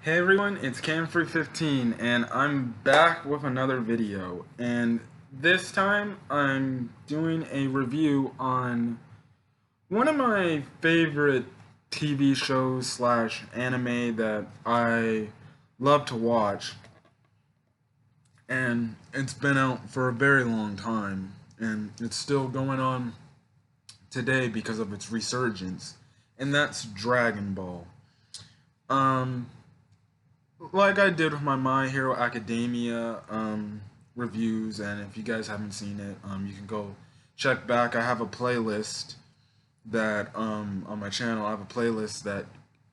Hey everyone, it's Cam315 and I'm back with another video, and this time I'm doing a review on one of my favorite TV shows slash anime that I love to watch, and it's been out for a very long time and it's still going on today because of its resurgence, and that's Dragon Ball. Um, like I did with my My Hero Academia reviews, and if you guys haven't seen it, you can go check back. I have a playlist that on my channel. I have a playlist that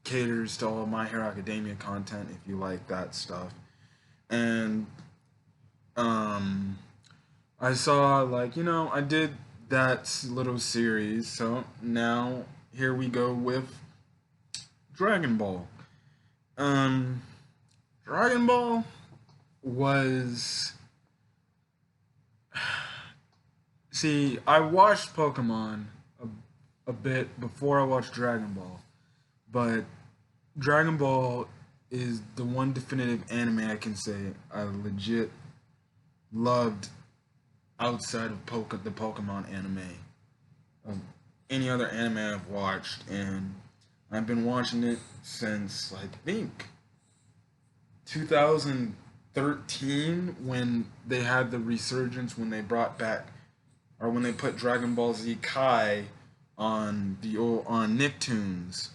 caters to all My Hero Academia content if you like that stuff. And um, I saw, I did that little series, so now here we go with Dragon Ball. Um, Dragon Ball was see, I watched Pokemon a bit before I watched Dragon Ball, but Dragon Ball is the one definitive anime I can say I legit loved outside of the Pokemon anime of any other anime I've watched, and I've been watching it since I think 2013 when they had the resurgence, when they brought back, or when they put Dragon Ball Z Kai on the old on Nicktoons.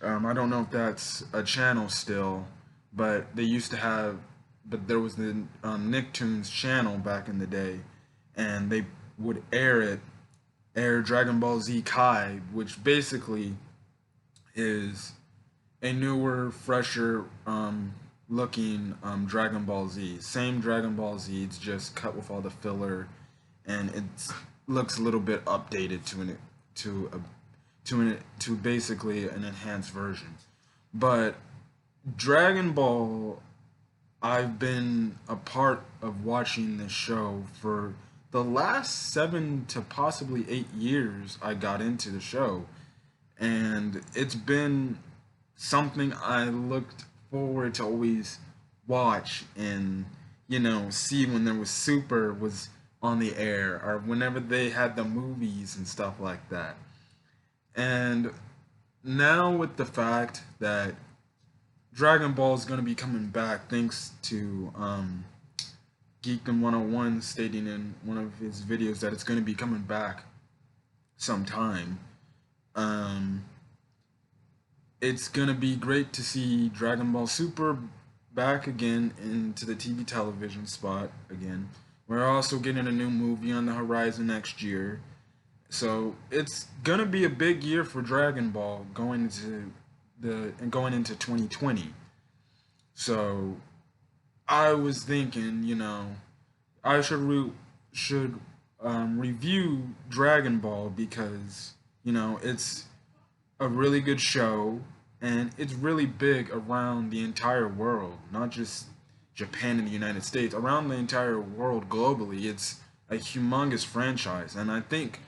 I don't know if that's a channel still, but they used to have, but there was the Nicktoons channel back in the day, and they would air Dragon Ball Z Kai, which basically is a newer, fresher looking Dragon Ball Z. Same Dragon Ball Z, it's just cut with all the filler, and it looks a little bit updated to basically an enhanced version. But Dragon Ball, I've been a part of watching this show for the last 7 to possibly 8 years. I got into the show, and it's been something I looked forward to always watch and see when there was Super was on the air, or whenever they had the movies and stuff like that. And now with the fact that Dragon Ball is going to be coming back, thanks to Geekdom 101 stating in one of his videos that it's going to be coming back sometime. Um, it's going to be great to see Dragon Ball Super back again into the TV television spot again. We're also getting a new movie on the horizon next year. So it's gonna be a big year for Dragon Ball going into 2020. So I was thinking, I should review Dragon Ball because it's a really good show, and it's really big around the entire world, not just Japan and the United States. Around the entire world globally, it's a humongous franchise, and I think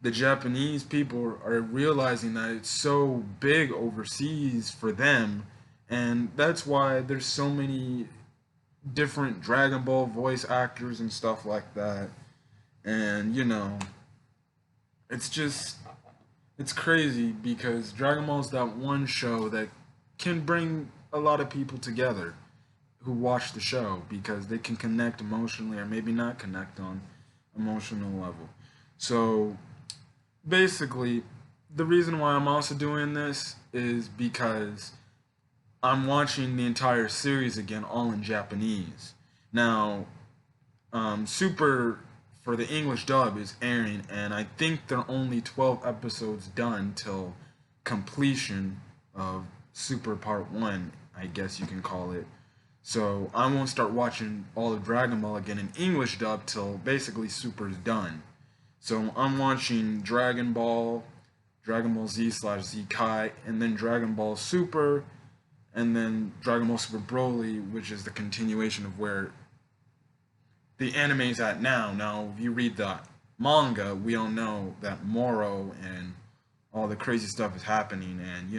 the Japanese people are realizing that it's so big overseas for them, and that's why there's so many different Dragon Ball voice actors and stuff like that. And it's just it's crazy because Dragon Ball is that one show that can bring a lot of people together who watch the show because they can connect emotionally, or maybe not connect on emotional level. So basically, the reason why I'm also doing this is because I'm watching the entire series again, all in Japanese. Now, Super for the English dub is airing, and I think there are only 12 episodes done till completion of Super Part 1, I guess you can call it. So I won't start watching all of Dragon Ball again in English dub till basically Super's done. So I'm watching Dragon Ball Z slash Z Kai, and then Dragon Ball Super, and then Dragon Ball Super Broly, which is the continuation of where the anime's at now. Now, if you read the manga, we all know that Moro and all the crazy stuff is happening, and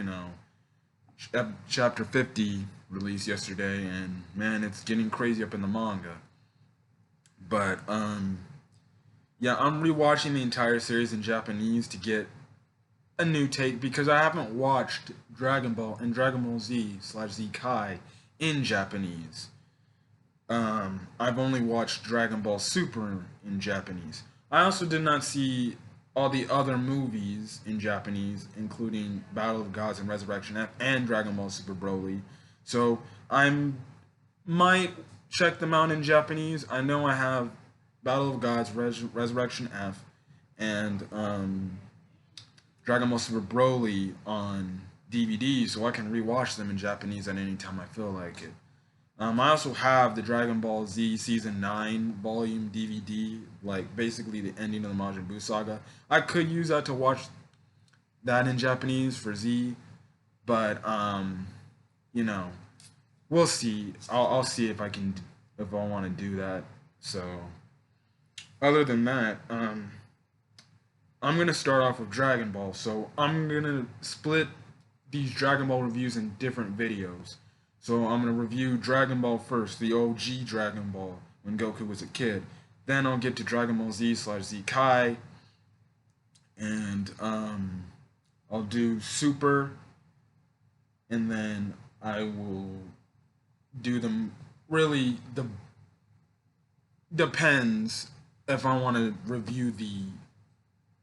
chapter 50 released yesterday, and man, it's getting crazy up in the manga. But yeah, I'm rewatching the entire series in Japanese to get a new take because I haven't watched Dragon Ball and Dragon Ball Z/Z Kai in Japanese. I've only watched Dragon Ball Super in Japanese. I also did not see all the other movies in Japanese, including Battle of Gods and Resurrection F and Dragon Ball Super Broly. So I'm might check them out in Japanese. I know I have Battle of Gods, Resurrection F, and Dragon Ball Super Broly on DVD, so I can rewatch them in Japanese at any time I feel like it. I also have the Dragon Ball Z Season 9 Volume DVD, like basically the ending of the Majin Buu saga. I could use that to watch that in Japanese for Z, but you know, we'll see. I'll see if I can, if I want to do that. So, other than that, I'm gonna start off with Dragon Ball. So I'm gonna split these Dragon Ball reviews in different videos. So I'm gonna review Dragon Ball first, the OG Dragon Ball when Goku was a kid. Then I'll get to Dragon Ball Z/Z Kai, and I'll do Super, and then I will do them. Really, the depends if I want to review the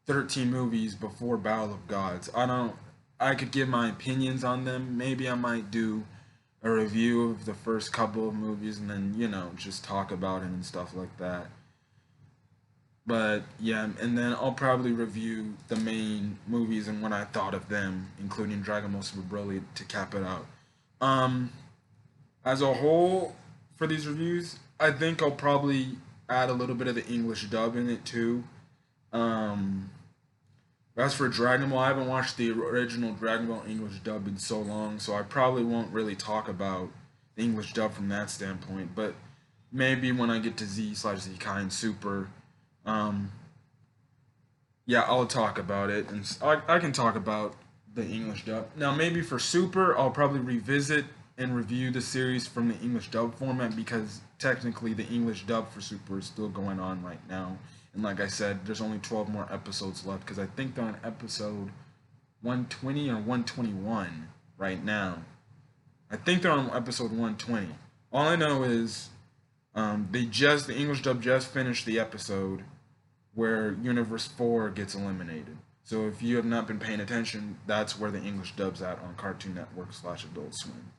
13 movies before Battle of Gods. I don't. I could give my opinions on them. Maybe I might do a review of the first couple of movies and then, just talk about it and stuff like that. But yeah, and then I'll probably review the main movies and what I thought of them, including Dragon Ball Super Broly to cap it out. Um, as a whole, for these reviews, I think I'll probably add a little bit of the English dub in it too. Um, as for Dragon Ball, I haven't watched the original Dragon Ball English dub in so long, so I probably won't really talk about the English dub from that standpoint. But maybe when I get to Z/Z Kai and Super, um, yeah, I'll talk about it, and I can talk about the English dub. Now, maybe for Super, I'll probably revisit and review the series from the English dub format because technically the English dub for Super is still going on right now. And like I said, there's only 12 more episodes left because I think they're on episode 120 or 121 right now. I think they're on episode 120. All I know is the English dub just finished the episode where Universe 4 gets eliminated. So if you have not been paying attention, that's where the English dub's at on Cartoon Network/Adult Swim.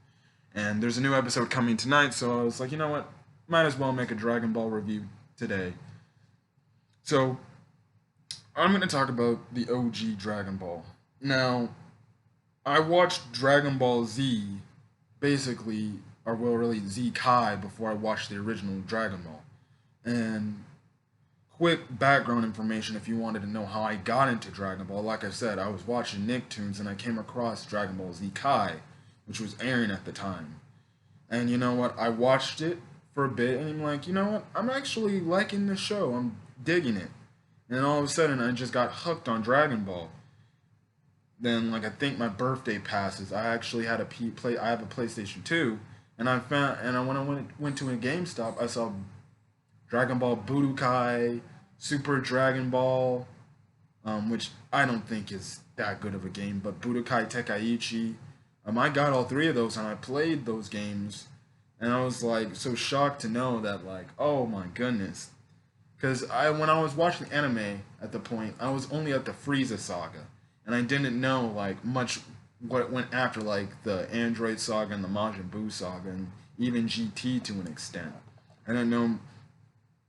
And there's a new episode coming tonight, so I was like, you know what? Might as well make a Dragon Ball review today. So, I'm going to talk about the OG Dragon Ball. Now, I watched Dragon Ball Z, basically, or well, really Z Kai, before I watched the original Dragon Ball. And quick background information if you wanted to know how I got into Dragon Ball. Like I said, I was watching Nicktoons and I came across Dragon Ball Z Kai, which was airing at the time. And you know what? I watched it for a bit and I'm like, you know what? I'm actually liking this show. I'm digging it. And then all of a sudden I just got hooked on Dragon Ball. Then like I think my birthday passes. I actually had I have a PlayStation 2 and when I went to a GameStop, I saw Dragon Ball Budokai, Super Dragon Ball, which I don't think is that good of a game, but Budokai Tenkaichi. I got all three of those and I played those games and I was like so shocked to know that like, oh my goodness. Because when I was watching anime at the point, I was only at the Frieza saga. And I didn't know like much what went after like the Android saga and the Majin Buu saga and even GT to an extent. I didn't know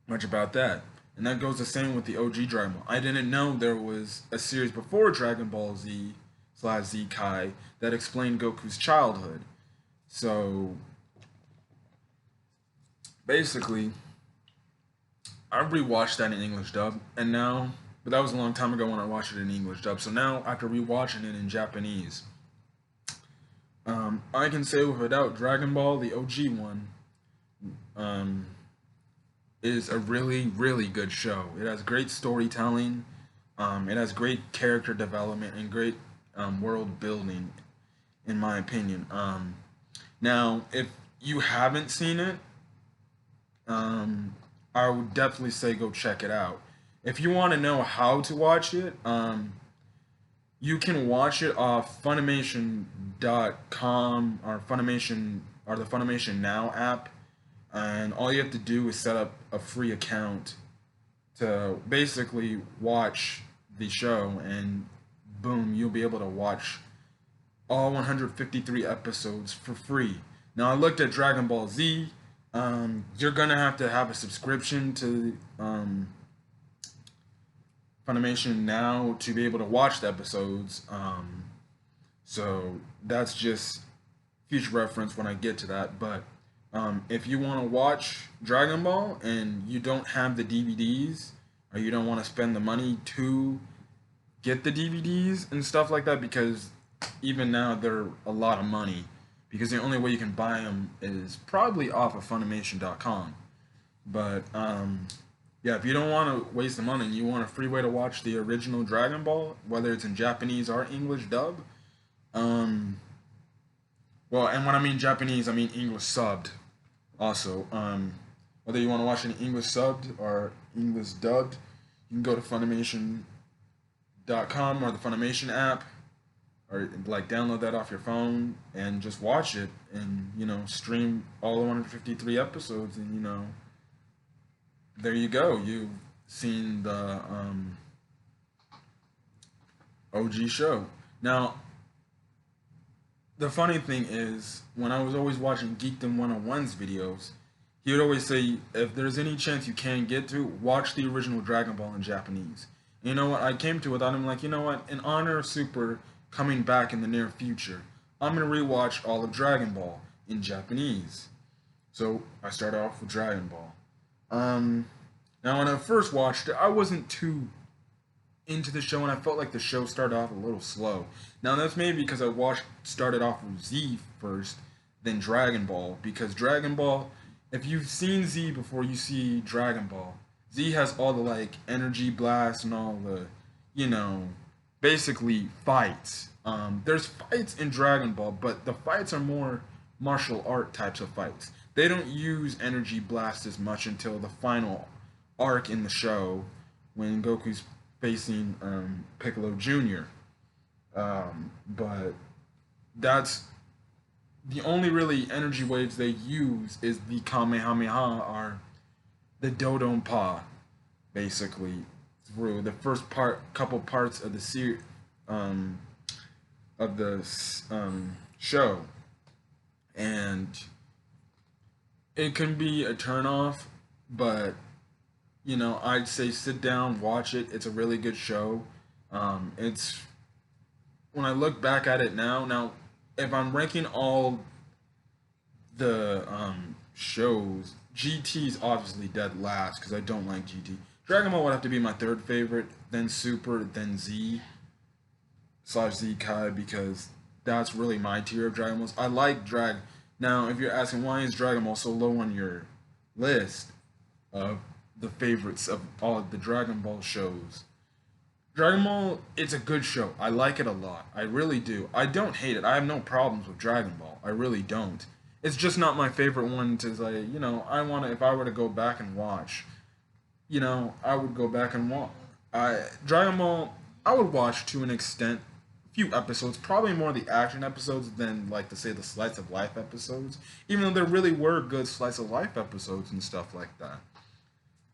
much about that. And that goes the same with the OG Dragon Ball. I didn't know there was a series before Dragon Ball Z/Z Kai that explained Goku's childhood. So basically, I rewatched that in English dub, and now, but that was a long time ago when I watched it in English dub. So now, after rewatching it in Japanese, I can say without a doubt, Dragon Ball, the OG one, is a really, really good show. It has great storytelling, it has great character development, and great world building. in my opinion. Now, if you haven't seen it, um, I would definitely say go check it out. If you want to know how to watch it, you can watch it off Funimation.com or Funimation or the Funimation Now app, and all you have to do is set up a free account to basically watch the show, and boom, you'll be able to watch all 153 episodes for free. Now, I looked at Dragon Ball Z. You're gonna have to have a subscription to Funimation Now to be able to watch the episodes. So that's just future reference when I get to that. But if you want to watch Dragon Ball and you don't have the DVDs, or you don't want to spend the money to get the DVDs and stuff like that, because even now they're a lot of money, because the only way you can buy them is probably off of Funimation.com. But yeah, if you don't want to waste the money and you want a free way to watch the original Dragon Ball, whether it's in Japanese or English dub, um, well, and when I mean Japanese, I mean English subbed. Also, whether you want to watch it in English subbed or English dubbed, you can go to Funimation.com or the Funimation app, or like download that off your phone and just watch it, and stream all the 153 episodes, and there you go. You've seen the OG show. Now, the funny thing is, when I was always watching Geekdom 101's videos, he would always say, if there's any chance you can get to, watch the original Dragon Ball in Japanese. And you know what? I came to it, I'm like, you know what? In honor of Super coming back in the near future, I'm going to rewatch all of Dragon Ball in Japanese. So I start off with Dragon Ball. Now, when I first watched it, I wasn't too into the show, and I felt like the show started off a little slow. Now, that's maybe because I started off with Z first, then Dragon Ball, because Dragon Ball, if you've seen Z before you see Dragon Ball, Z has all the like energy blasts and all the, basically fights. There's fights in Dragon Ball, but the fights are more martial art types of fights. They don't use energy blast as much until the final arc in the show, when Goku's facing Piccolo Jr. But that's the only really energy waves they use is the Kamehameha, or the Dodonpa, basically through the first couple parts of the show, and it can be a turnoff, but I'd say sit down, watch it. It's a really good show. It's When I look back at it now, if I'm ranking all the shows, GT's obviously dead last because I don't like GT. Dragon Ball would have to be my third favorite, then Super, then Z/Z Kai, because that's really my tier of Dragon Balls. I like Now, if you're asking why is Dragon Ball so low on your list of the favorites of all of the Dragon Ball shows, Dragon Ball, it's a good show. I like it a lot. I really do. I don't hate it. I have no problems with Dragon Ball. I really don't. It's just not my favorite one to say, if I were to go back and watch, I would go back and watch. Dragon Ball, I would watch to an extent, few episodes, probably more the action episodes than like to say the slice of life episodes, even though there really were good slice of life episodes and stuff like that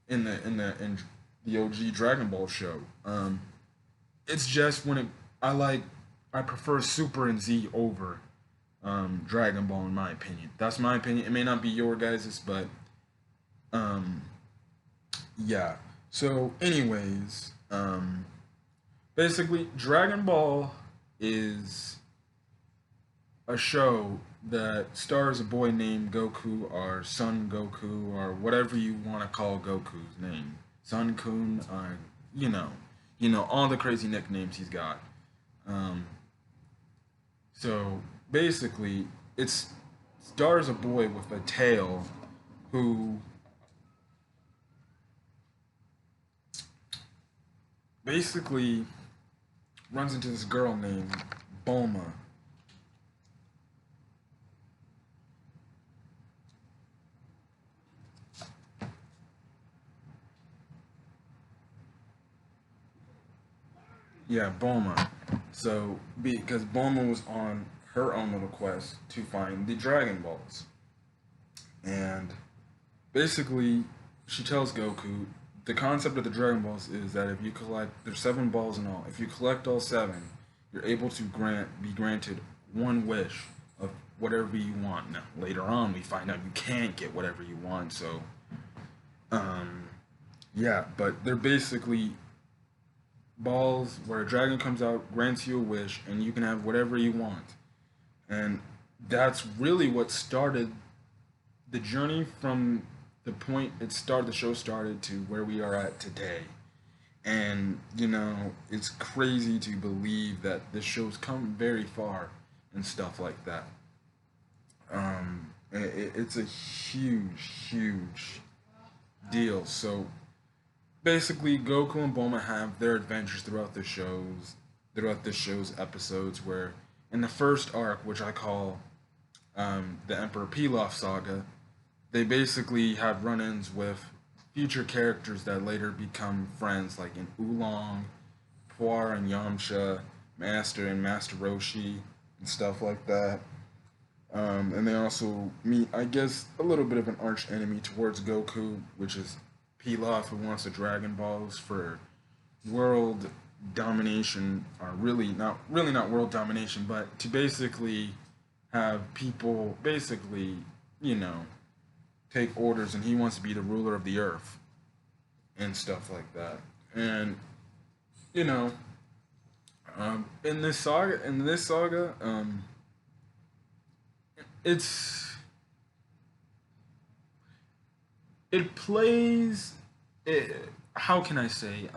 in the OG Dragon Ball show. It's just I prefer Super and Z over Dragon Ball, in my opinion. That's my opinion. It may not be your guys's, but yeah. So, anyways, basically, Dragon Ball is a show that stars a boy named Goku, or Son Goku, or whatever you want to call Goku's name. Sun Kun, all the crazy nicknames he's got. So basically, it stars a boy with a tail who basically runs into this girl named Bulma, Yeah, Bulma. So, because Bulma was on her own little quest to find the Dragon Balls. And basically, she tells Goku the concept of the Dragon Balls is that if you collect, there's 7 balls in all. If you collect all 7, you're able to be granted one wish of whatever you want. Now, later on, we find out you can't get whatever you want. So, um, yeah, but they're basically balls where a dragon comes out, grants you a wish, and you can have whatever you want. And that's really what started the journey from the point the show started to where we are at today. And it's crazy to believe that this show's come very far and stuff like that. It's a huge deal. So basically, Goku and Bulma have their adventures throughout the show's episodes. Where in the first arc, which I call the Emperor Pilaf saga, they basically have run-ins with future characters that later become friends, like in Oolong, Puar and Yamcha, Master and Master Roshi, and stuff like that. And they also meet, I guess, a little bit of an arch enemy towards Goku, which is Pilaf, who wants the Dragon Balls for world domination, or really not world domination, but to basically have people basically, you know, take orders, and he wants to be the ruler of the earth and stuff like that. And you know, in this saga, it's it plays. How can I say?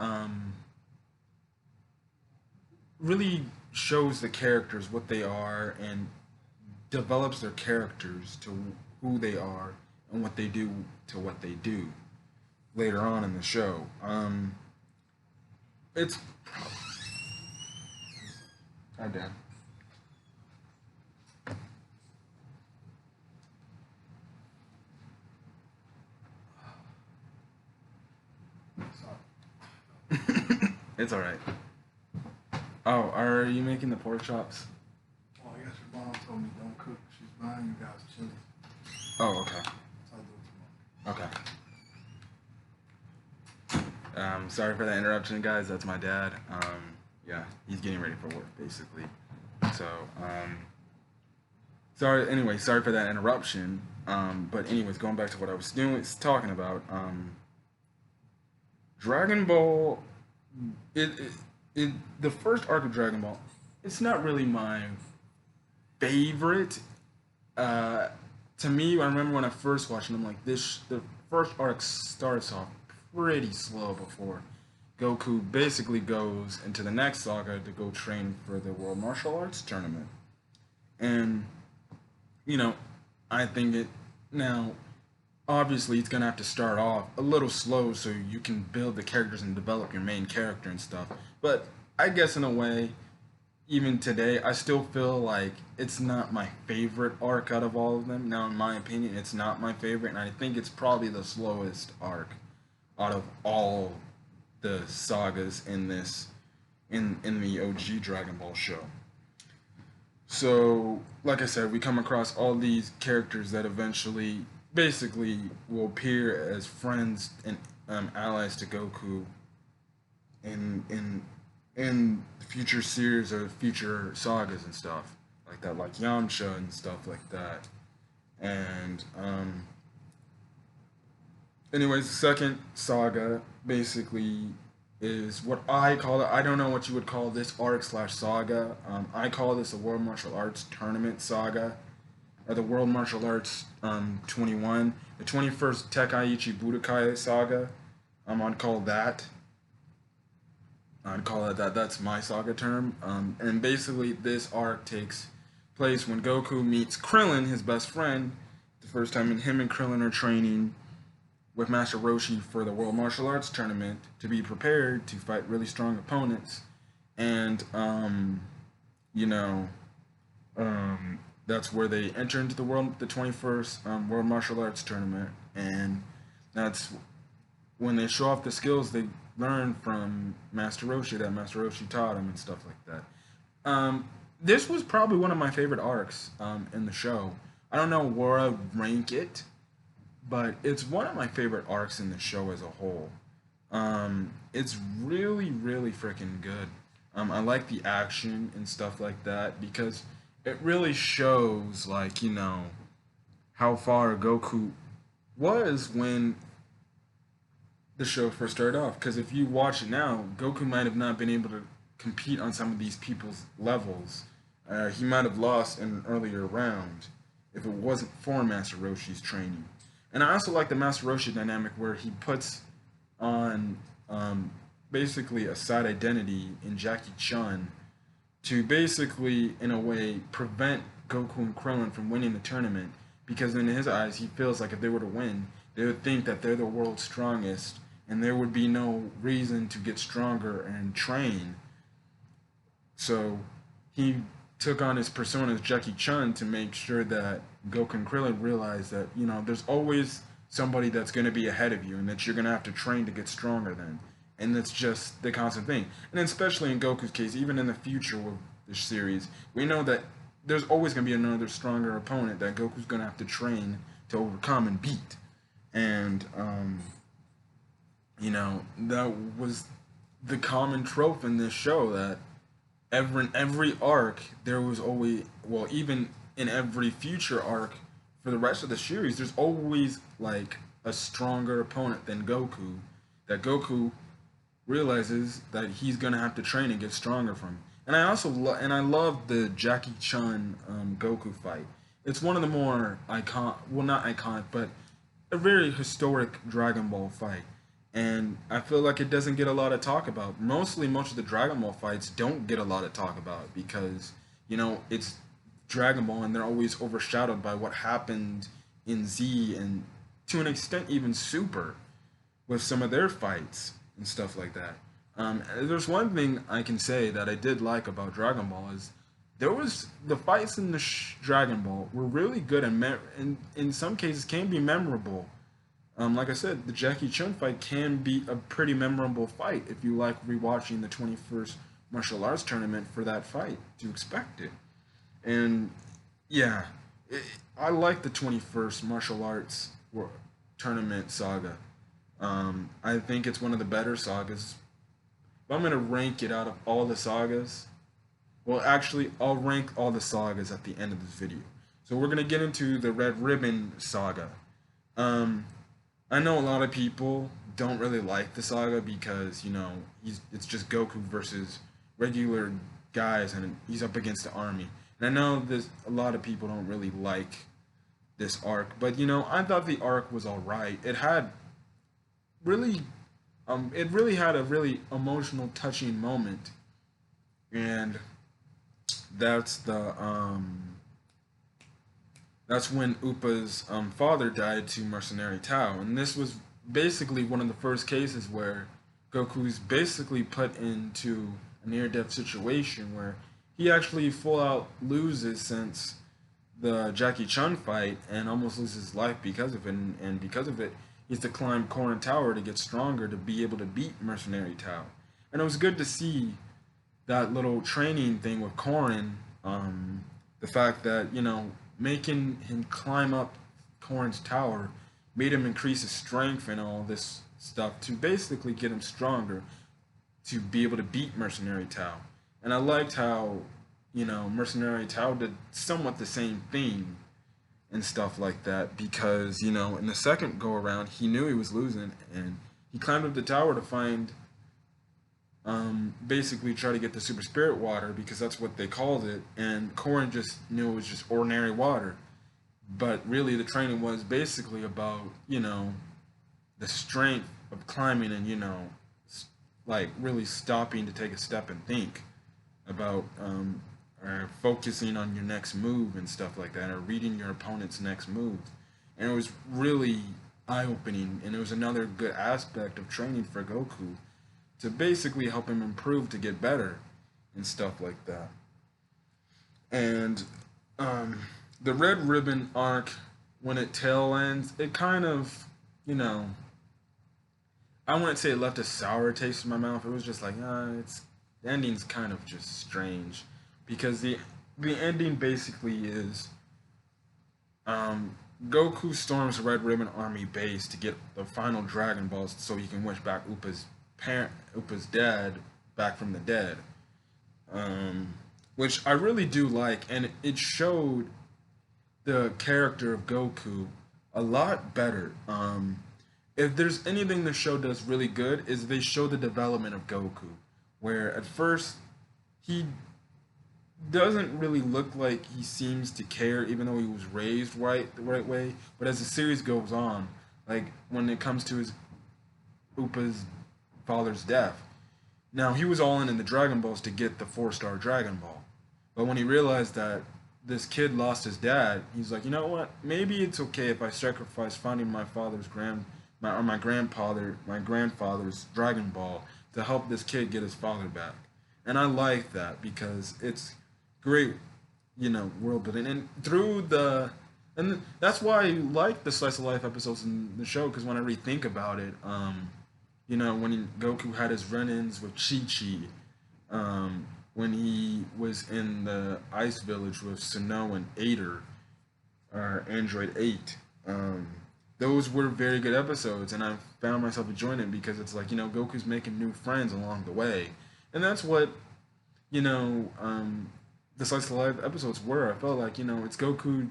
Really shows the characters what they are and develops their characters to who they are and what they do to what they do later on in the show. It's hi Dad. It's all right. Oh, are you making the pork chops? Oh, I guess your mom told me don't cook. She's buying you guys chili. Oh, okay. So I'll do it tomorrow. Okay. Sorry for that interruption, guys. That's my dad. Yeah, he's getting ready for work, basically. So, sorry. Anyway, sorry for that interruption. But anyways, going back to what I was talking about. Dragon Ball. It, it the first arc of Dragon Ball. It's not really my favorite. To me, I remember when I first watched it, I'm like, this. The first arc starts off pretty slow before Goku basically goes into the next saga to go train for the World Martial Arts Tournament. And, you know, I think it now, obviously, it's going to have to start off a little slow so you can build the characters and develop your main character and stuff. But I guess in a way, even today, I still feel like it's not my favorite arc out of all of them. Now, in my opinion, it's not my favorite, and I think it's probably the slowest arc out of all the sagas in in the OG Dragon Ball show. So, like I said, we come across all these characters that eventually, basically, will appear as friends and allies to Goku in future series or future sagas and stuff like that, like Yamcha and stuff like that. And anyways, the second saga basically is what I call it. I don't know what you would call this arc slash saga. I call this a World Martial Arts Tournament saga, or the World Martial Arts 21, the 21st Tekkaichi Budokai saga. I'd call that. I'd call it that. That's my saga term. And basically, this arc takes place when Goku meets Krillin, his best friend, the first time, and him and Krillin are training with Master Roshi for the World Martial Arts Tournament to be prepared to fight really strong opponents. And, you know, that's where they enter into the 21st World Martial Arts Tournament. And that's when they show off the skills. learned from Master Roshi that Master Roshi taught him and stuff like that. This was probably one of my favorite arcs in the show. I don't know where I rank it, but it's one of my favorite arcs in the show as a whole. It's really, really freaking good. I like the action and stuff like that because it really shows, like, how far Goku was when the show first started off. Because if you watch it now, Goku might have not been able to compete on some of these people's levels. He might have lost in an earlier round if it wasn't for Master Roshi's training. And I also like the Master Roshi dynamic where he puts on basically a side identity in Jackie Chun to basically, in a way, prevent Goku and Krillin from winning the tournament. Because in his eyes, he feels like if they were to win, they would think that they're the world's strongest, and there would be no reason to get stronger and train. So he took on his persona as Jackie Chun to make sure that Goku and Krillin realize that, there's always somebody that's going to be ahead of you and that you're going to have to train to get stronger then. And that's just the constant thing. And especially in Goku's case, even in the future of this series, we know that there's always going to be another stronger opponent that Goku's going to have to train to overcome and beat. And, that was the common trope in this show that in every arc, there was always, well, even in every future arc for the rest of the series, there's always, like, a stronger opponent than Goku that Goku realizes that he's gonna have to train and get stronger from. And I also I love the Jackie Chun Goku fight. It's one of the more not iconic, but a very historic Dragon Ball fight. And I feel like it doesn't get a lot of talk about. Most of the Dragon Ball fights don't get a lot of talk about because, it's Dragon Ball and they're always overshadowed by what happened in Z and to an extent even Super with some of their fights and stuff like that. There's one thing I can say that I did like about Dragon Ball is the fights in the Dragon Ball were really good and in some cases can be memorable. Like I said, the Jackie Chun fight can be a pretty memorable fight if you like rewatching the 21st Martial Arts Tournament for that fight to expect it. And yeah, I like the 21st Martial Arts Tournament saga. I think it's one of the better sagas. If I'm going to rank it out of all the sagas, well, actually, I'll rank all the sagas at the end of this video. So we're going to get into the Red Ribbon saga. I know a lot of people don't really like the saga because, it's just Goku versus regular guys and he's up against the army. And I know a lot of people don't really like this arc, but, I thought the arc was alright. It had really, it really had a really emotional, touching moment. And that's when Upa's father died to Mercenary Tao, and this was basically one of the first cases where Goku's basically put into a near-death situation where he actually full out loses since the Jackie Chun fight and almost loses his life because of it, and because of it, he has to climb Korin Tower to get stronger to be able to beat Mercenary Tao. And it was good to see that little training thing with Korin, the fact that, making him climb up Korin's tower made him increase his strength and all this stuff to basically get him stronger to be able to beat Mercenary Tao. And I liked how, Mercenary Tao did somewhat the same thing and stuff like that because, in the second go around, he knew he was losing and he climbed up the tower to find, basically try to get the Super Spirit Water because that's what they called it, and Korin just knew it was just ordinary water. But really the training was basically about, the strength of climbing and, like really stopping to take a step and think about or focusing on your next move and stuff like that, or reading your opponent's next move. And it was really eye-opening, and it was another good aspect of training for Goku to basically help him improve to get better and stuff like that. And the Red Ribbon arc, when it tail ends, it kind of, I wouldn't say it left a sour taste in my mouth. It was just like, it's the ending's kind of just strange because the ending basically is um, Goku storms the Red Ribbon Army base to get the final Dragon Balls so he can wish back Upa's dad back from the dead. Which I really do like, and it showed the character of Goku a lot better. If there's anything the show does really good, is they show the development of Goku, where at first he doesn't really look like he seems to care, even though he was raised the right way. But as the series goes on, like when it comes to his Upa's father's death, now he was all in the Dragon Balls to get the 4-star Dragon Ball, but when he realized that this kid lost his dad, he's like, you know what? Maybe it's okay if I sacrifice finding my grandfather's Dragon Ball to help this kid get his father back. And I like that because it's great, world building. And that's why I like the slice of life episodes in the show, because when I rethink about it, when Goku had his run-ins with Chi Chi, when he was in the ice village with Sinnoh and Ader, or Android 8. Those were very good episodes, and I found myself enjoying it because it's like, Goku's making new friends along the way. And that's what, the Slice of Life episodes were. I felt like, it's Goku,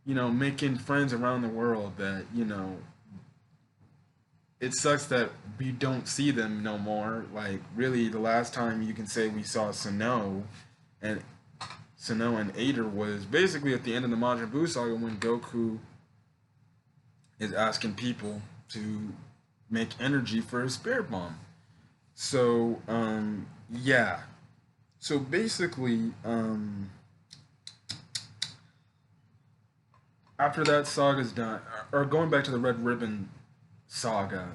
making friends around the world that, it sucks that we don't see them no more. Like, really, the last time you can say we saw and Sinnoh and Ader was basically at the end of the Majin Buu saga when Goku is asking people to make energy for his spirit bomb. So, yeah. So basically, after that saga's done, or going back to the Red Ribbon saga,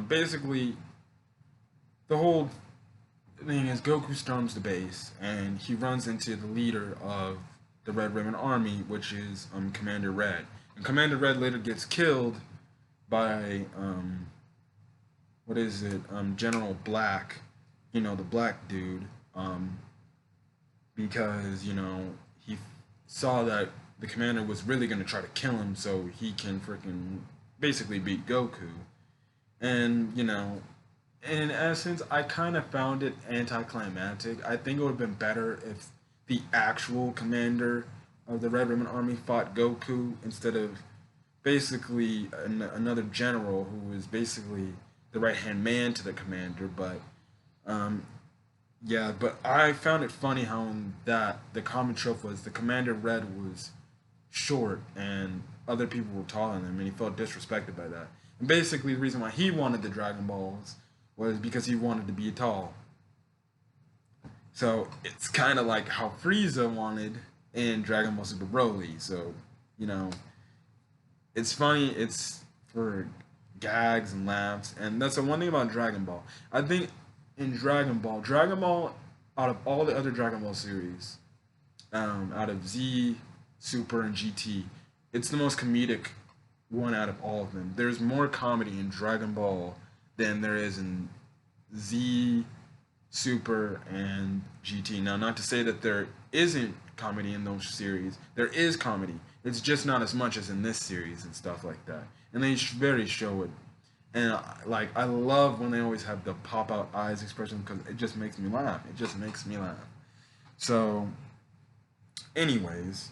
basically, the whole thing is Goku storms the base and he runs into the leader of the Red Ribbon Army, which is Commander Red. And Commander Red later gets killed by what is it? General Black, the black dude, because he saw that the commander was really going to try to kill him so he can freaking basically beat Goku. And in essence, I kind of found it anticlimactic. I think it would have been better if the actual commander of the Red Ribbon Army fought Goku instead of basically another general who was basically the right hand man to the commander. But yeah, but I found it funny how in that the common trope was the Commander Red was short and other people were taller than him, and he felt disrespected by that. And basically, the reason why he wanted the Dragon Balls was because he wanted to be tall. So it's kind of like how Frieza wanted in Dragon Ball Super Broly. So, it's funny. It's for gags and laughs, and that's the one thing about Dragon Ball. I think in Dragon Ball, out of all the other Dragon Ball series, out of Z, Super, and GT, it's the most comedic one out of all of them. There's more comedy in Dragon Ball than there is in Z, Super, and GT. Now, not to say that there isn't comedy in those series. There is comedy. It's just not as much as in this series and stuff like that. And they very show it. And I love when they always have the pop out eyes expression because it just makes me laugh. It just makes me laugh. So, anyways,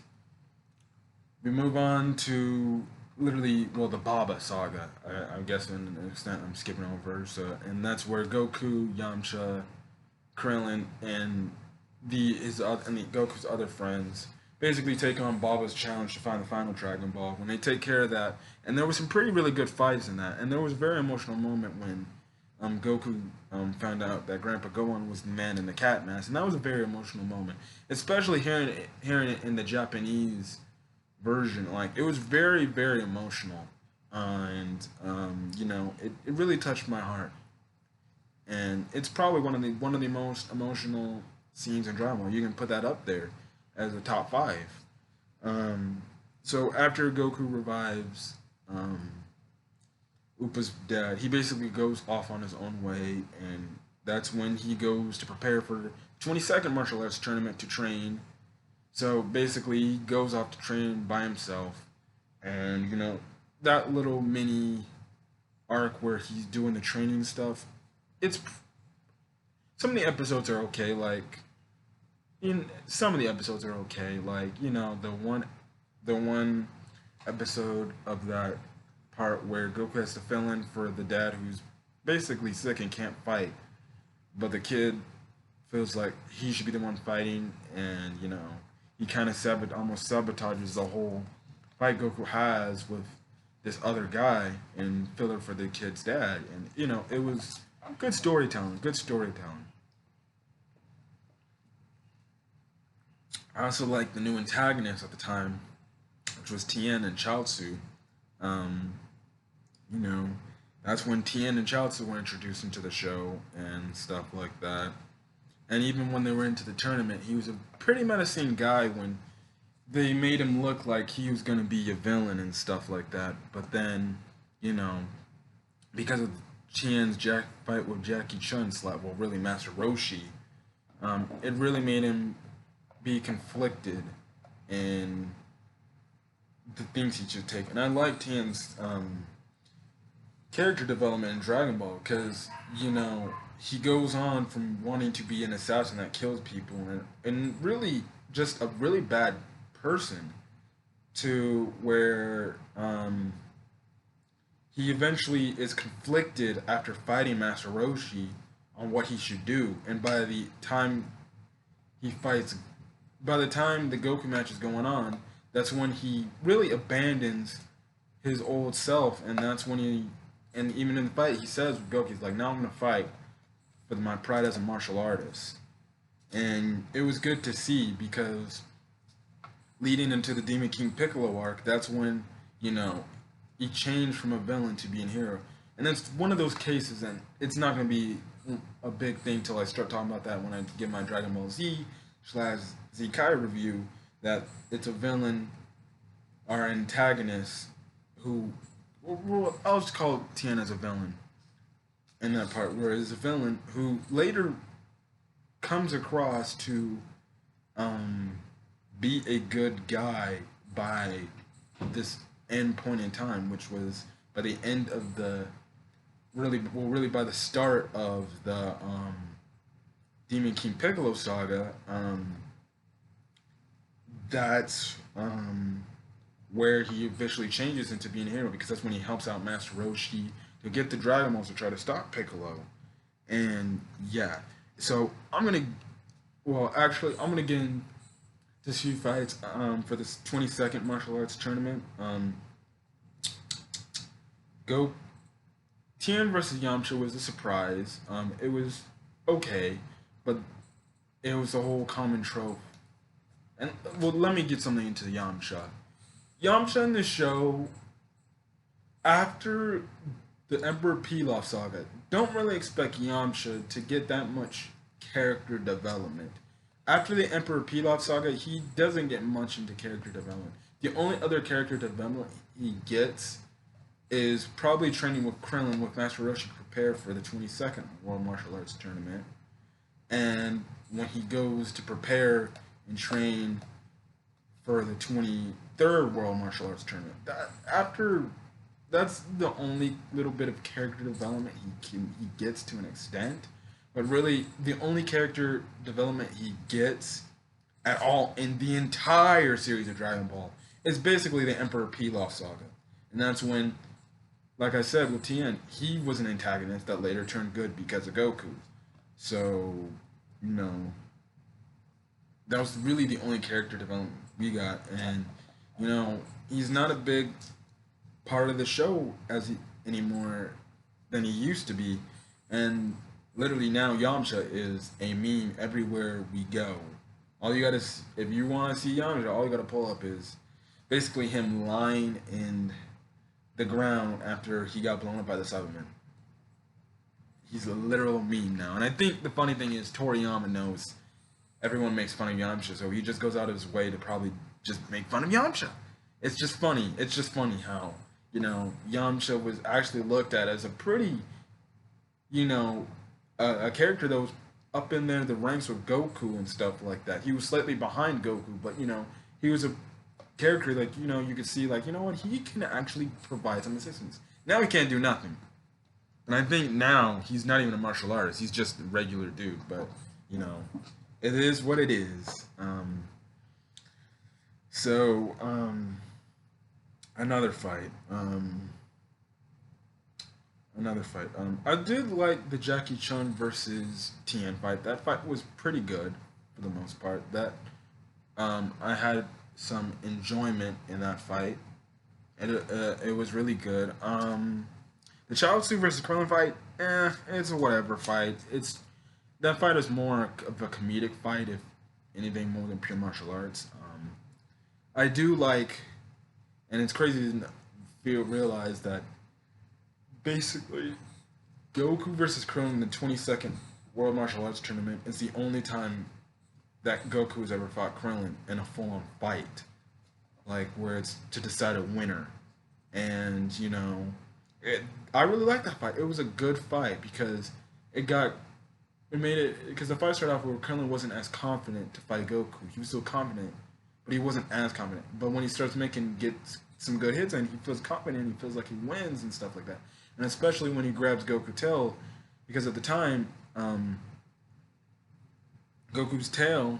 we move on to literally, the Baba saga. I guess in an extent I'm skipping over. So, and that's where Goku, Yamcha, Krillin, and Goku's other friends basically take on Baba's challenge to find the final Dragon Ball. When they take care of that, and there was some really good fights in that, and there was a very emotional moment when Goku found out that Grandpa Gohan was the man in the cat mask, and that was a very emotional moment, especially hearing it in the Japanese version. Like, it was very, very emotional, and it really touched my heart, and it's probably one of the most emotional scenes in drama. You can put that up there as a top 5. So after Goku revives Upa's dad, he basically goes off on his own way, and that's when he goes to prepare for the 22nd martial arts tournament to train. So basically, he goes off to train by himself, and that little mini arc where he's doing the training stuff. It's some of the episodes are okay. Like, some of the episodes are okay. Like, the one episode of that part where Goku has to fill in for the dad who's basically sick and can't fight, but the kid feels like he should be the one fighting, and he kind of almost sabotages the whole fight Goku has with this other guy and filler for the kid's dad, and it was good storytelling. Good storytelling. I also liked the new antagonists at the time, which was Tien and Chaozu. Um, you know, that's when Tien and Chaozu were introduced into the show and stuff like that. And even when they were into the tournament, he was a pretty menacing guy when they made him look like he was gonna be a villain and stuff like that. But then, you know, because of Tien's fight with Jackie Chun well, really Master Roshi, it really made him be conflicted in the things he should take. And I like Tien's character development in Dragon Ball because, he goes on from wanting to be an assassin that kills people and really just a really bad person to where he eventually is conflicted after fighting Master Roshi on what he should do. And by the time the Goku match is going on, that's when he really abandons his old self, and that's when and even in the fight, he says with Goku, he's like, now I'm going to fight for my pride as a martial artist. And it was good to see because leading into the Demon King Piccolo arc, that's when, he changed from a villain to being a hero. And it's one of those cases, and it's not going to be a big thing till I start talking about that when I get my Dragon Ball Z/Z Kai review, that it's a villain or antagonist who, well, I'll just call Tien as a villain in that part, where it's a villain who later comes across to be a good guy by this end point in time, which was by the end of the really by the start of the Demon King Piccolo saga. That's where he officially changes into being a hero, because that's when he helps out Master Roshi to get the Dragon Balls to try to stop Piccolo. And yeah, so I'm gonna get into this few fights for this 22nd martial arts tournament. Go Tien versus Yamcha was a surprise. It was okay, but it was a whole common trope. And well, let me get something into Yamcha. Yamcha in the show, after the Emperor Pilaf saga, don't really expect Yamcha to get that much character development. After the Emperor Pilaf saga, he doesn't get much into character development. The only other character development he gets is probably training with Krillin with Master Roshi to prepare for the 22nd World Martial Arts Tournament. And when he goes to prepare and train for the 23rd World Martial Arts Tournament, that's the only little bit of character development he gets to an extent. But really, the only character development he gets at all in the entire series of Dragon Ball is basically the Emperor Pilaf saga. And that's when, like I said with Tien, he was an antagonist that later turned good because of Goku. So, that was really the only character development we got. And, he's not a big part of the show anymore than he used to be. And literally now Yamcha is a meme everywhere we go. All you gotta, if you want to see Yamcha, all you gotta pull up is basically him lying in the ground after he got blown up by the Cybermen. He's a literal meme now. And I think the funny thing is Toriyama knows everyone makes fun of Yamcha, so he just goes out of his way to probably just make fun of Yamcha. It's just funny. It's just funny how Yamcha was actually looked at as a pretty, you know, a character that was up in there the ranks with Goku and stuff like that. He was slightly behind Goku, but he was a character that you could see like what he can actually provide some assistance. Now he can't do nothing, and I think now he's not even a martial artist. He's just a regular dude. But you know, it is what it is. So another fight. Another fight. I did like the Jackie Chun versus Tien fight. That fight was pretty good for the most part. That I had some enjoyment in that fight. It was really good. The Chaozu versus Krillin fight, it's a whatever fight. That fight is more of a comedic fight, if anything, more than pure martial arts. I do like, and it's crazy to realize that basically Goku versus Krillin in the 22nd World Martial Arts Tournament is the only time that Goku has ever fought Krillin in a full-on fight, like where it's to decide a winner. And I really like that fight. It was a good fight because it made it because the fight started off where Krillin wasn't as confident to fight Goku. He was still confident, but he wasn't as confident. But when he starts get some good hits and he feels confident, he feels like he wins and stuff like that. And especially when he grabs Goku's tail, because at the time, Goku's tail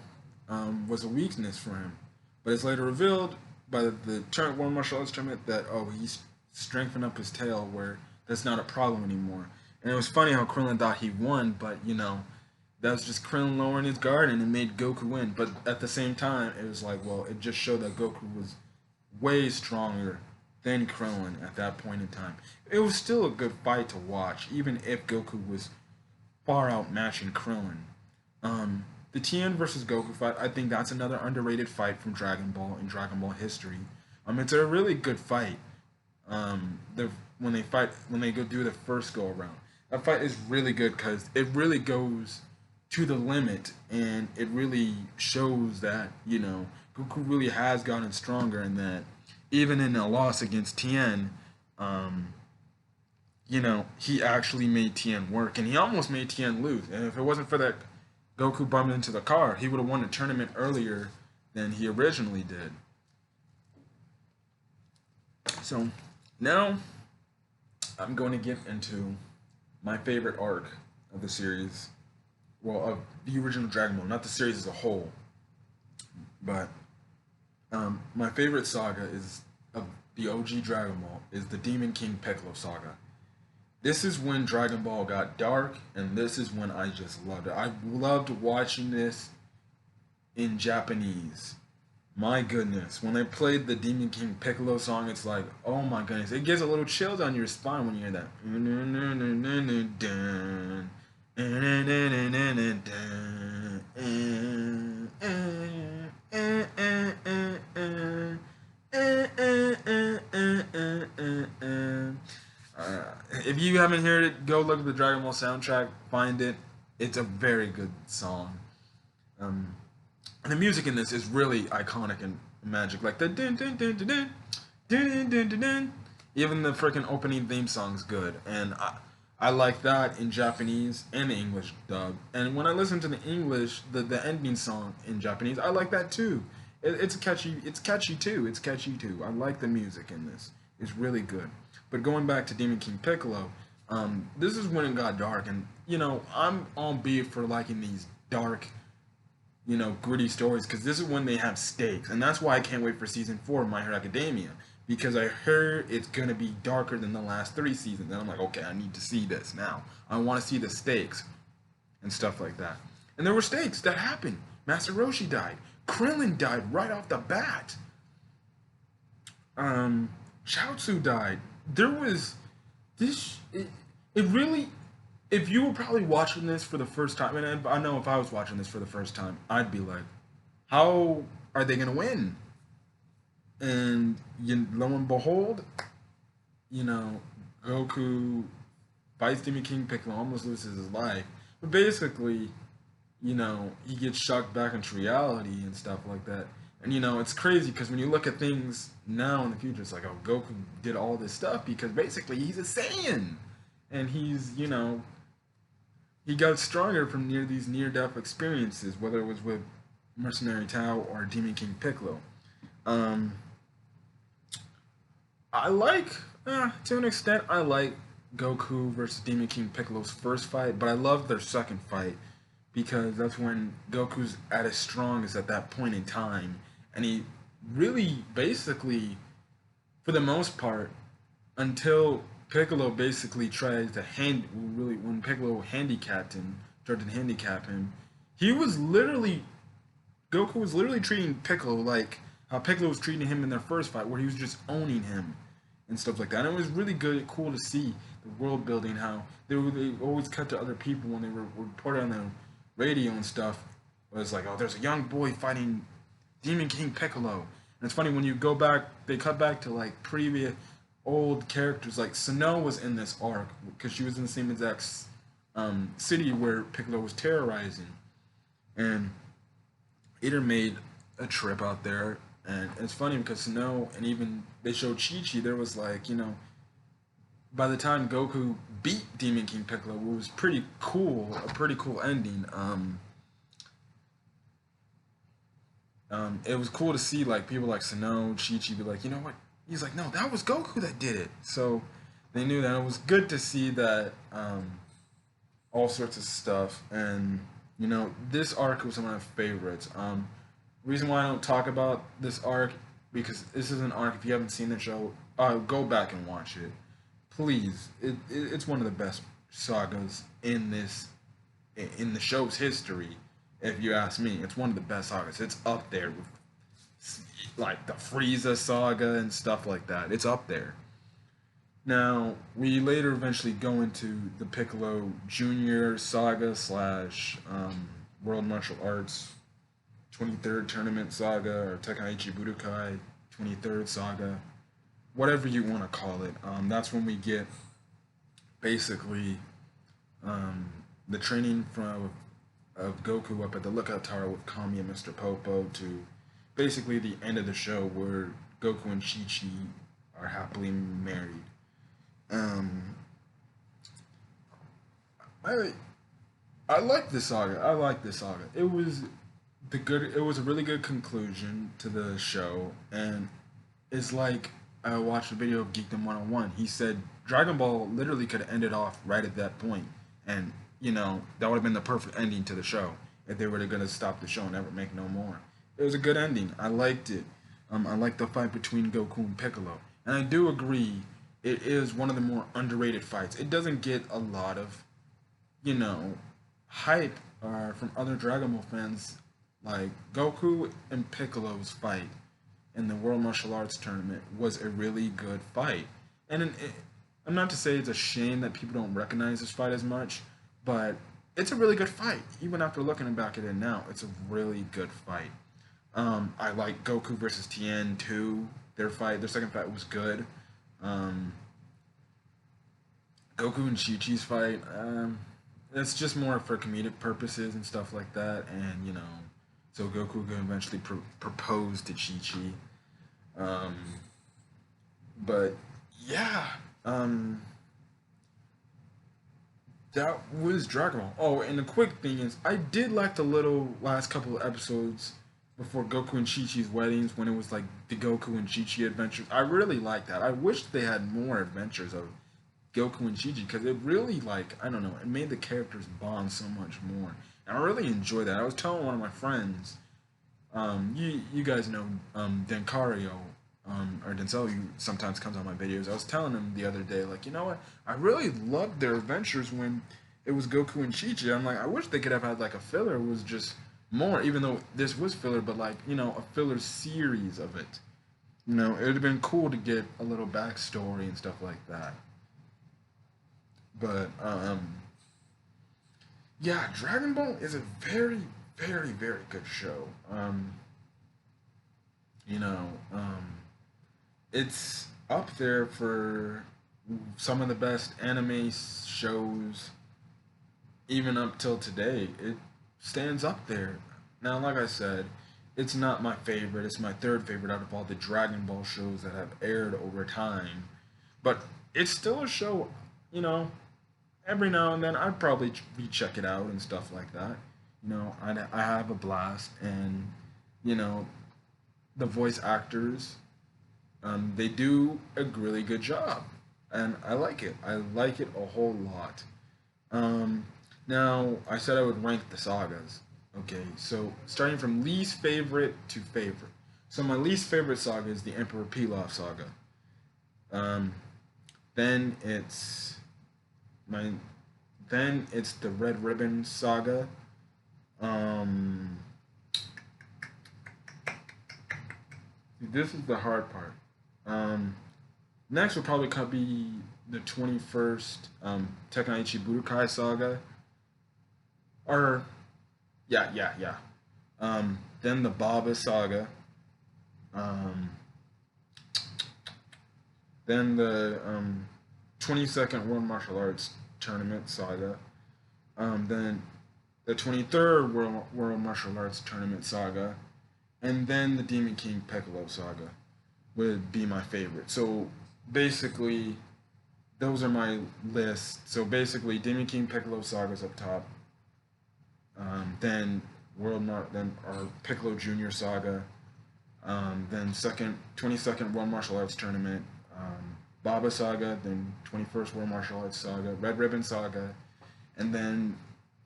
was a weakness for him. But it's later revealed by the World Martial Arts Tournament that, he's strengthened up his tail where that's not a problem anymore. And it was funny how Krillin thought he won, but, that was just Krillin lowering his guard and it made Goku win. But at the same time, it was like, well, it just showed that Goku was way stronger than Krillin at that point in time. It was still a good fight to watch, even if Goku was far outmatching Krillin. The Tien versus Goku fight, I think that's another underrated fight from Dragon Ball in Dragon Ball history. It's a really good fight. When they go do the first go around, that fight is really good because it really goes to the limit, and it really shows that Goku really has gotten stronger, and that even in a loss against Tien, he actually made Tien work, and he almost made Tien lose. And if it wasn't for that Goku bumped into the car, he would have won the tournament earlier than he originally did. So now I'm going to get into my favorite arc of the series. Well, of the original Dragon Ball, not the series as a whole. But my favorite saga of the OG Dragon Ball is the Demon King Piccolo saga. This is when Dragon Ball got dark, and this is when I just loved it. I loved watching this in Japanese. My goodness, when they played the Demon King Piccolo song, it's like, oh my goodness, it gives a little chill down your spine when you hear that. If you haven't heard it, go look at the Dragon Ball soundtrack, find it. It's a very good song. And the music in this is really iconic and magic, like the dun dun dun dun dun dun dun dun dun. Even the freaking opening theme song's good, and I like that in Japanese and the English dub. And when I listen to the English, the ending song in Japanese, I like that too. It's catchy. It's catchy too. It's catchy too. I like the music in this. It's really good. But going back to Demon King Piccolo, this is when it got dark, and I'm on beat for liking these dark, gritty stories, because this is when they have stakes, and that's why I can't wait for season 4 of My Hero Academia, because I heard it's gonna be darker than the last 3 seasons, and I'm like, okay, I need to see this now. I want to see the stakes and stuff like that. And there were stakes that happened. Master Roshi died. Krillin died right off the bat. Chaozu died. There was this. It really. If you were probably watching this for the first time, and I know if I was watching this for the first time, I'd be like, "How are they gonna win?" And lo and behold, Goku fights Demon King Piccolo, almost loses his life, but basically, he gets shocked back into reality and stuff like that. And it's crazy because when you look at things now in the future, it's like, oh, Goku did all this stuff because basically he's a Saiyan, and he got stronger from these near-death experiences, whether it was with Mercenary Tao or Demon King Piccolo. Um, I like, to an extent, I like Goku versus Demon King Piccolo's first fight, but I love their second fight because that's when Goku's at his strongest at that point in time, and he really basically, for the most part, until Piccolo basically tries to when Piccolo handicapped him, tried to handicap him, he was literally Goku was literally treating Piccolo like how Piccolo was treating him in their first fight, where he was just owning him and stuff like that. And it was really cool to see the world building, how they always cut to other people when they were reported on the radio and stuff. It was like, oh, there's a young boy fighting Demon King Piccolo. And it's funny when you go back, they cut back to like previous old characters. Like Sano was in this arc because she was in the same exact city where Piccolo was terrorizing, and Eder made a trip out there. And it's funny because Sano, and even they showed Chi-Chi, there was like, by the time Goku beat Demon King Piccolo, it was pretty cool, a pretty cool ending. It was cool to see like people like Sano, Chi-Chi be like, you know what? He's like, no, that was Goku that did it. So they knew that. It was good to see that, all sorts of stuff. And this arc was one of my favorites. Reason why I don't talk about this arc, because this is an arc, if you haven't seen the show, go back and watch it, please. It's one of the best sagas in the show's history. If you ask me, it's one of the best sagas. It's up there with like the Frieza saga and stuff like that. It's up there. Now, we later eventually go into the Piccolo Junior saga slash World Martial Arts 23rd Tournament Saga, or Tenkaichi Budokai 23rd Saga, whatever you want to call it. That's when we get basically the training of Goku up at the lookout tower with Kami and Mr. Popo, to basically the end of the show where Goku and Chi-Chi are happily married. I like this saga. I like this saga. It was a really good conclusion to the show, and it's like I watched a video of Geekdom 101. He said Dragon Ball literally could have ended off right at that point, and that would have been the perfect ending to the show if they were going to stop the show and never make no more. It was a good ending. I liked it. I liked the fight between Goku and Piccolo, and I do agree it is one of the more underrated fights. It doesn't get a lot of hype from other Dragon Ball fans. Like, Goku and Piccolo's fight in the World Martial Arts Tournament was a really good fight. And I'm not to say it's a shame that people don't recognize this fight as much, but it's a really good fight. Even after looking back at it now, it's a really good fight. I like Goku versus Tien too. Their second fight was good. Goku and Chi-Chi's fight, it's just more for comedic purposes and stuff like that. And, so Goku can eventually propose to Chi-Chi. But yeah, that was Dragon Ball. Oh, and the quick thing is, I did like the little last couple of episodes before Goku and Chi-Chi's weddings, when it was like the Goku and Chi-Chi adventures. I really liked that. I wish they had more adventures of Goku and Chi-Chi, because it really, like, I don't know, it made the characters bond so much more. And I really enjoyed that. I was telling one of my friends, you guys know Denkario, or Denzel, who sometimes comes on my videos. I was telling him the other day, like, you know what? I really loved their adventures when it was Goku and Chi-Chi. I'm like, I wish they could have had like a filler. It was just more, even though this was filler, but like, a filler series of it. It would have been cool to get a little backstory and stuff like that. But yeah, Dragon Ball is a very, very, very good show. It's up there for some of the best anime shows, even up till today. It stands up there. Now, like I said, it's not my favorite. It's my third favorite out of all the Dragon Ball shows that have aired over time. But it's still a show, you know, every now and then I'd probably recheck it out and stuff like that. I have a blast, and you know, the voice actors, they do a really good job, and I like it. I like it a whole lot. Um, Now I said I would rank the sagas. Okay, so starting from least favorite to favorite. So my least favorite saga is the Emperor Pilaf saga. Um, then it's my then it's the Red Ribbon saga. Um, this is the hard part. Um, Next would probably be the 21st Tekkaichi Budokai saga. Or, yeah. Then the Baba saga. Um, then the 22nd World Martial Arts Tournament saga. Then the 23rd World Martial Arts Tournament saga. And then the Demon King Piccolo saga would be my favorite. So basically, those are my list. So basically, Demon King Piccolo saga's up top. Then then our Piccolo Junior saga. Then 22nd World Martial Arts Tournament. Baba saga. Then 21st World Martial Arts saga. Red Ribbon saga, and then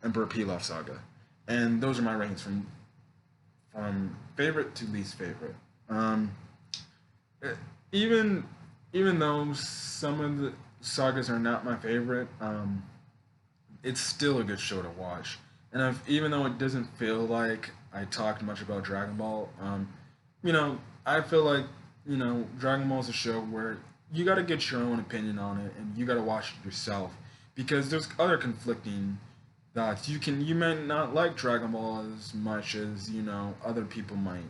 Emperor Pilaf saga. And those are my rankings from favorite to least favorite. Even even though some of the sagas are not my favorite, it's still a good show to watch. And even though it doesn't feel like I talked much about Dragon Ball, I feel like Dragon Ball is a show where you got to get your own opinion on it, and you got to watch it yourself, because there's other conflicting thoughts. You might not like Dragon Ball as much as other people might.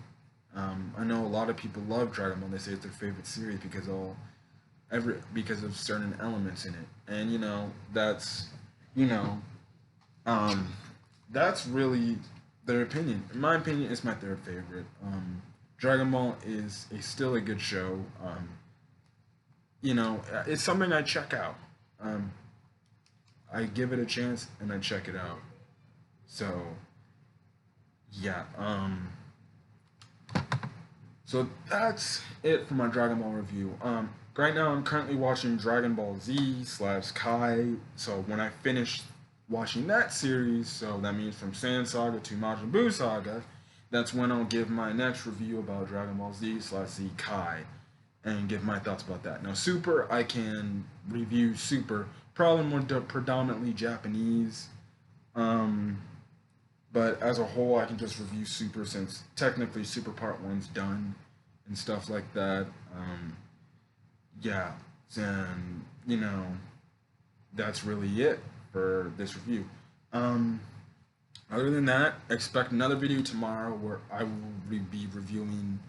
I know a lot of people love Dragon Ball. They say it's their favorite series because of certain elements in it, and you know that's really their opinion. In my opinion, it's my third favorite. Dragon Ball is still a good show. It's something I check out. I give it a chance and I check it out. So, yeah. So that's it for my Dragon Ball review. Right now I'm currently watching Dragon Ball Z/Kai. So when I finish watching that series, so that means from Saiyan Saga to Majin Buu Saga, that's when I'll give my next review about Dragon Ball Z/Z Kai and give my thoughts about that. Now Super, I can review Super, probably more predominantly Japanese. But as a whole, I can just review Super, since technically Super Part 1's done and stuff like that. Yeah, and that's really it for this review. Other than that, expect another video tomorrow where I will be reviewing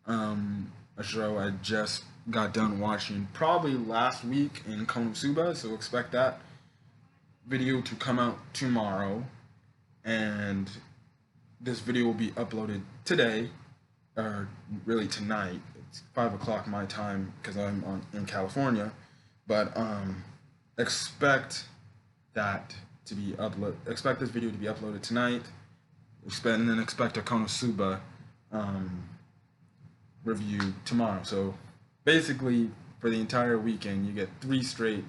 a show I just got done watching probably last week in Konosuba, so expect that video to come out tomorrow. And this video will be uploaded today, or really tonight. It's 5 o'clock my time because I'm in California. But expect that to be Expect this video to be uploaded tonight. And then expect a Konosuba review tomorrow. So basically, for the entire weekend, you get 3 straight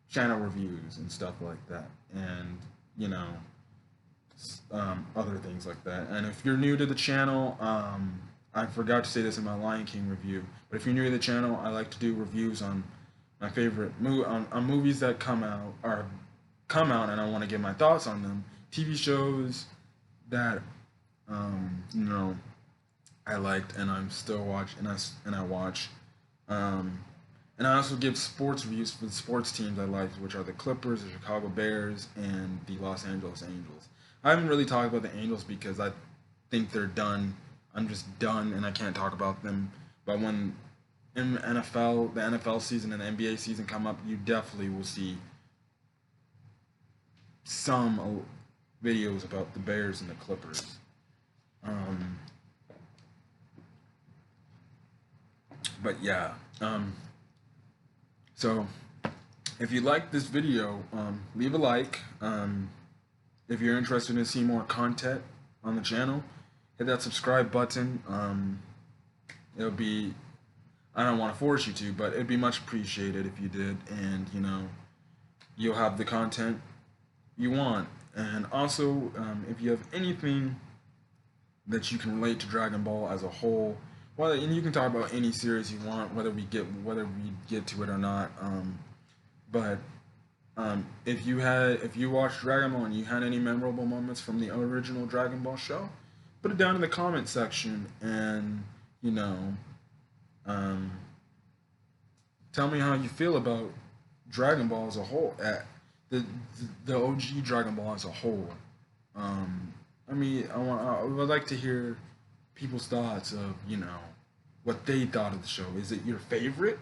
channel reviews and stuff like that, and other things like that. And if you're new to the channel, I forgot to say this in my Lion King review, but if you're new to the channel, I like to do reviews on my favorite on movies that come out, and I want to give my thoughts on them. TV shows that I liked and I'm still watching, and I watch. And I also give sports reviews for the sports teams I like, which are the Clippers, the Chicago Bears, and the Los Angeles Angels. I haven't really talked about the Angels because I think they're done. I'm just done, and I can't talk about them. But when the NFL season and the NBA season come up, you definitely will see some videos about the Bears and the Clippers. Um, but yeah, so if you like this video, leave a like. If you're interested in seeing more content on the channel, hit that subscribe button. It'll be, I don't want to force you to, but it'd be much appreciated if you did, and you'll have the content you want. And also, if you have anything that you can relate to Dragon Ball as a whole, well, and you can talk about any series you want, whether we get to it or not. But if you watched Dragon Ball and you had any memorable moments from the original Dragon Ball show, put it down in the comment section, and um, tell me how you feel about Dragon Ball as a whole, the the OG Dragon Ball as a whole. I mean, I would like to hear people's thoughts of what they thought of the show. Is it your favorite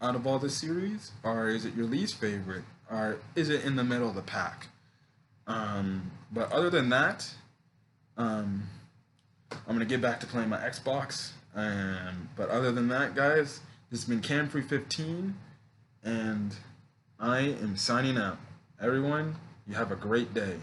out of all the series, or is it your least favorite, or is it in the middle of the pack? But other than that, I'm gonna get back to playing my Xbox. But other than that, guys, this has been Camfrey15, and I am signing out. Everyone, you have a great day.